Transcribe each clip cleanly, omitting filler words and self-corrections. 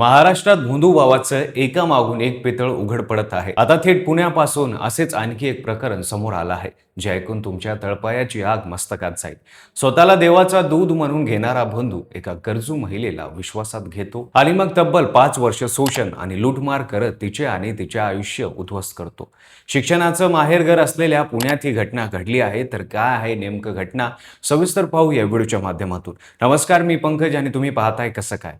महाराष्ट्रात भोंदू भावाचं एकामागून एक पितळ उघड पडत आहे. आता थेट पुण्यापासून असेच आणखी एक प्रकरण समोर आलं आहे, जे ऐकून तुमच्या तळपायाची आग मस्तकात जाईल. स्वतःला देवाचा दूध म्हणून घेणारा बंधू एका गरजू महिलेला विश्वासात घेतो आणि मग तब्बल 5 वर्ष शोषण आणि लूटमार करत तिचे आणि तिचे आयुष्य उद्ध्वस्त करतो. शिक्षणाचं माहेरघर असलेल्या पुण्यात ही घटना घडली आहे. तर काय आहे नेमकं घटना, सविस्तर पाहू या व्हिडिओच्या माध्यमातून. नमस्कार, मी पंकज आणि तुम्ही पाहताय कसं काय.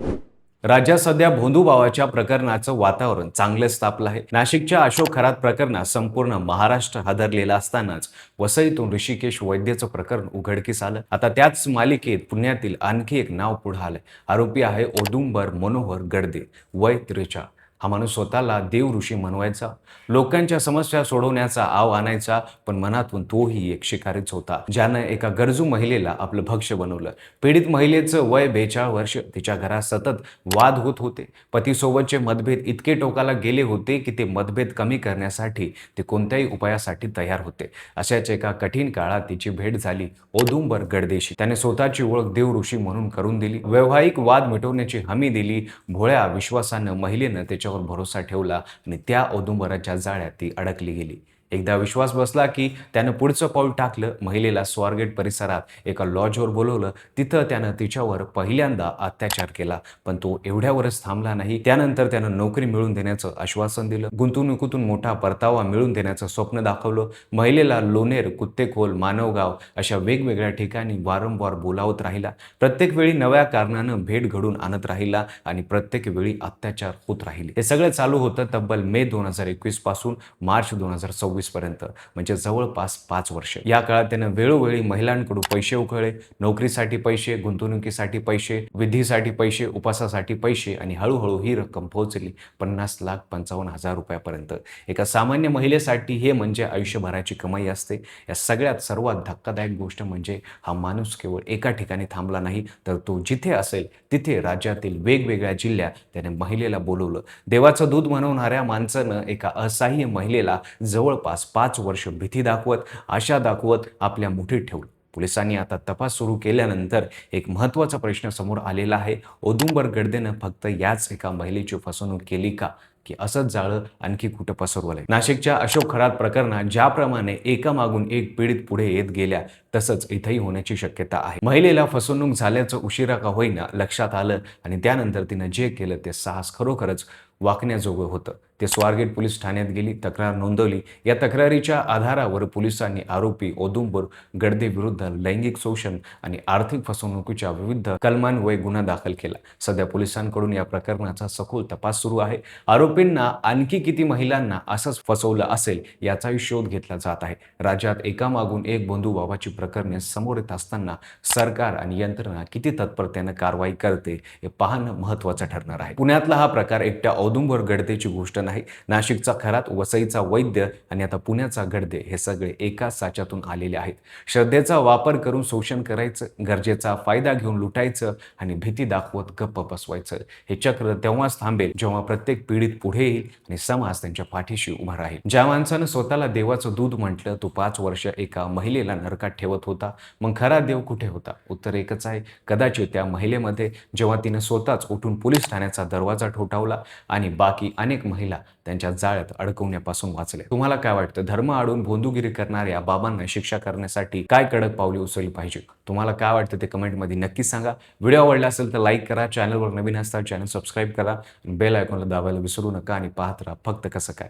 राज्यात सध्या भोंदू भावाच्या प्रकरणाचं वातावरण चांगलंच तापलं आहे. नाशिकच्या अशोक खरात प्रकरणात संपूर्ण महाराष्ट्र हादरलेला असतानाच वसईतून ऋषिकेश वैद्यचं प्रकरण उघडकीस आलं. आता त्याच मालिकेत पुण्यातील आणखी एक नाव पुढे आलंय. आरोपी आहे औदुंबर मनोहर गडदे, वय 43. हा माणूस स्वतःला देव ऋषी म्हणवायचा, लोकांच्या समस्या सोडवण्याचा आव आणायचा, पण मनातून तोही एक शिकारीच होता, ज्यानं एका गरजू महिलेला आपलं भक्ष्य बनवलं. पीडित महिलेचं वय 42 वर्ष. तिच्या घरात सतत वाद होत होते. पतीसोबतचे मतभेद इतके टोकाला गेले होते की ते मतभेद कमी करण्यासाठी ते कोणत्याही उपायासाठी तयार होते. अशाच एका कठीण काळात तिची भेट झाली औदुंबर गडदेशी. त्याने स्वतःची ओळख देव ऋषी म्हणून करून दिली, वैवाहिक वाद मिटवण्याची हमी दिली. भोळ्या विश्वासानं महिलेनं त्याच्यावर भरोसा ठेवला आणि त्या औदुंबराच्या जाळ्यात ती अडकली गेली. एकदा विश्वास बसला की त्यानं पुढचं पाऊल टाकलं. महिलेला स्वारगेट परिसरात एका लॉजवर बोलवलं. तिथं त्यानं तिच्यावर पहिल्यांदा अत्याचार केला, पण तो एवढ्यावरच थांबला नाही. त्यानंतर त्यानं नोकरी मिळवून देण्याचं आश्वासन दिलं, गुंतवणुकीतून मोठा परतावा मिळवून देण्याचं स्वप्न दाखवलं. महिलेला लोणेर, कुत्तेखोल, मानवगाव अशा वेगवेगळ्या ठिकाणी वारंवार बोलावत राहिला. प्रत्येक वेळी नव्या कारणानं भेट घडून आणत राहिला आणि प्रत्येक वेळी अत्याचार होत राहिले. हे सगळं चालू होतं तब्बल मे 2021 पासून मार्च 2026 पर्यंत, म्हणजे जवळपास 5 वर्ष. या काळात त्यानं वेळोवेळी महिलांकडून पैसे उकळले. नोकरीसाठी पैसे, गुंतवणुकीसाठी पैसे, विधीसाठी पैसे, उपासासाठी पैसे आणि हळूहळू ही रक्कम पोहोचली 50,55,000 रुपयापर्यंत. एका सामान्य महिलेसाठी हे म्हणजे आयुष्यभराची कमाई असते. या सगळ्यात सर्वात धक्कादायक गोष्ट म्हणजे हा माणूस केवळ एका ठिकाणी थांबला नाही, तर तो जिथे असेल तिथे राज्यातील वेगवेगळ्या जिल्ह्यात त्याने महिलेला बोलवलं. देवाचं दूध म्हणवणाऱ्या माणसानं एका असहाय्य महिलेला जवळपास 5 वर्ष भीती दाखवत, आशा दाखवत आपल्या मुठीत ठेवलं. पोलिसांनी आता तपास सुरू केल्यानंतर एक महत्त्वाचा प्रश्न समोर आलेला आहे. औदुंबर गडदेनं फक्त याच एका महिलेची फसवणूक केली का, की असंच जाळं आणखी कुठं पसरवलंय? नाशिकच्या अशोक खरात प्रकरणात ज्याप्रमाणे एकामागून एक पीडित पुढे येत गेल्या, तसंच इथंही होण्याची शक्यता आहे. महिलेला फसवणूक झाल्याचं उशिरा का होईना लक्षात आलं आणि त्यानंतर तिनं जे केलं ते साहस खरोखरच वाकण्याजोगं होतं. ते स्वारगेट पोलीस ठाण्यात गेली, तक्रार नोंदवली. या तक्रारीच्या आधारावर पोलिसांनी आरोपी औदुंबर गडदे विरुद्ध लैंगिक शोषण आणि आर्थिक फसवणुकीच्या विविध कलमान्वये गुन्हा दाखल केला. सध्या पोलिसांकडून या प्रकरणाचा सखोल तपास सुरू आहे. आरोपींना आणखी किती महिलांना असंच फसवलं असेल याचाही शोध घेतला जात आहे. राज्यात एकामागून एक बंधू भावाची प्रकरणे समोर येत असताना सरकार आणि यंत्रणा किती तत्परतेने कारवाई करते हे पाहणं महत्त्वाचं ठरणार आहे. पुण्यातला हा प्रकार एकट्या औदुंबर गडदेची गोष्ट नाही. नाशिकचा खरात, वसईचा वैद्य आणि आता पुण्याचा गडदे हे सगळे एकाच साच्यातून आलेले आहेत. श्रद्धेचा वापर करून शोषण करायचं, गरजेचा फायदा घेऊन लुटायचं आणि भीती दाखवत गप्प बसवायचं. हे चक्र तेव्हाच थांबेल जेव्हा प्रत्येक पीडित पुढे येईल आणि समाज त्यांच्या पाठीशी उभा राहील. ज्या माणसानं स्वतःला देवाचं दूध म्हटलं, तो 5 वर्ष एका महिलेला नरकात ठेवत होता. मग खरा देव कुठे होता? उत्तर एकच आहे, कदाचित त्या महिलेमध्ये, जेव्हा तिनं स्वतःच उठून पोलीस ठाण्याचा दरवाजा ठोठावला आणि बाकी अनेक महिला त्यांच्या जाळ्यात अडकवण्यापासून वाचले. तुम्हाला काय वाटतं? धर्म आडून भोंदूगिरी करणाऱ्या बाबांना शिक्षा करण्यासाठी काय कडक पावले उचलली पाहिजे? तुम्हाला काय वाटतं ते कमेंटमध्ये नक्की सांगा. व्हिडिओ आवडला असेल तर लाईक करा, चॅनलवर नवीन असता चॅनल सबस्क्राईब करा, बेल आयकॉनला दाबायला विसरू नका आणि पाहत राहा फक्त कसं काय.